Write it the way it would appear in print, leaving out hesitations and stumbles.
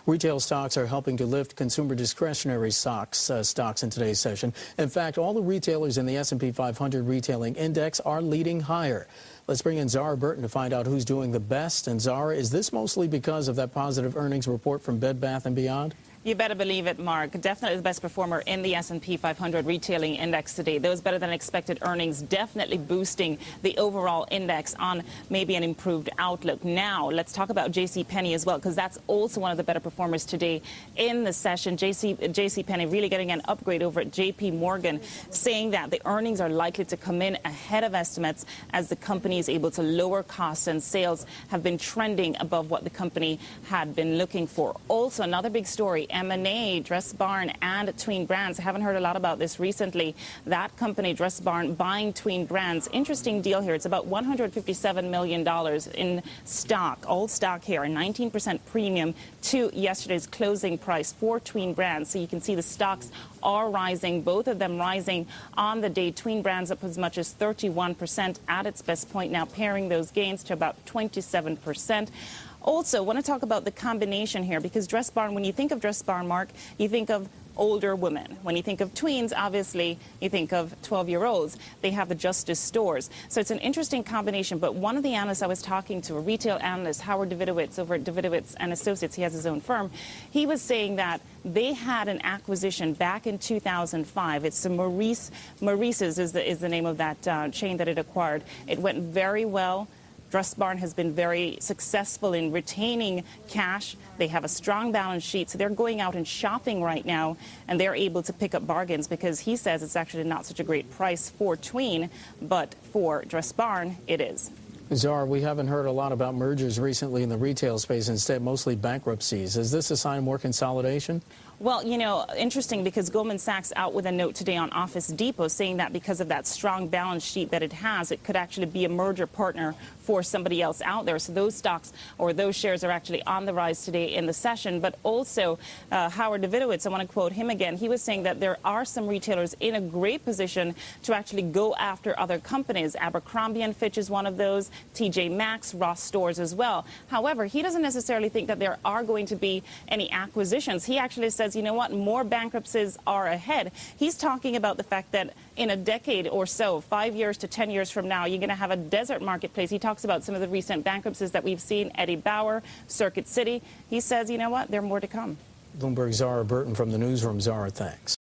Retail stocks are helping to lift consumer discretionary stocks in today's session. In fact, all the retailers in the S&P 500 retailing index are leading higher. Let's bring in Zara Burton to find out who's doing the best. And Zara, is this mostly because of that positive earnings report from Bed Bath & Beyond? You better believe it, Mark. Definitely the best performer in the S&P 500 retailing index today. Those better than expected earnings definitely boosting the overall index on maybe an improved outlook. Now, let's talk about Penney as well, because that's also one of the better performers today in the session. Penney really getting an upgrade over at JPMorgan, saying that the earnings are likely to come in ahead of estimates as the company is able to lower costs and sales have been trending above what the company had been looking for. Also, another big story, M&A, Dress Barn and Tween Brands. I haven't heard a lot about this recently. That company, Dress Barn, buying Tween Brands. Interesting deal here. It's about $157 million in stock, all stock here, a 19% premium to yesterday's closing price for Tween Brands. So you can see the stocks are rising, both of them rising on the day. Tween Brands up as much as 31% at its best point, now pairing those gains to about 27%. Also, want to talk about the combination here, because Dress Barn, when you think of Dress Barn, Mark, you think of older women. When you think of tweens, obviously, you think of 12-year-olds. They have the Justice stores. So it's an interesting combination. But one of the analysts I was talking to, a retail analyst, Howard Davidowitz, over at Davidowitz and Associates, he has his own firm, he was saying that they had an acquisition back in 2005. It's the Maurice's is the name of that chain that it acquired. It went very well. Dress Barn has been very successful in retaining cash. They have a strong balance sheet, so they're going out and shopping right now, and they're able to pick up bargains because he says it's actually not such a great price for Tween, but for Dress Barn, it is. Zara, we haven't heard a lot about mergers recently in the retail space, instead mostly bankruptcies. Is this a sign of more consolidation? Well, you know, interesting, because Goldman Sachs out with a note today on Office Depot saying that because of that strong balance sheet that it has, it could actually be a merger partner for somebody else out there. So those stocks or those shares are actually on the rise today in the session. But also, Howard Davidowitz, I want to quote him again. He was saying that there are some retailers in a great position to actually go after other companies. Abercrombie & Fitch is one of those, TJ Maxx, Ross Stores as well. However, he doesn't necessarily think that there are going to be any acquisitions. He actually says, you know what, more bankruptcies are ahead. He's talking about the fact that in a decade or so, 5 years to 10 years from now, you're going to have a desert marketplace. He talks about some of the recent bankruptcies that we've seen, Eddie Bauer, Circuit City. He says, you know what, there are more to come. Bloomberg's Zara Burton from the newsroom. Zara, thanks.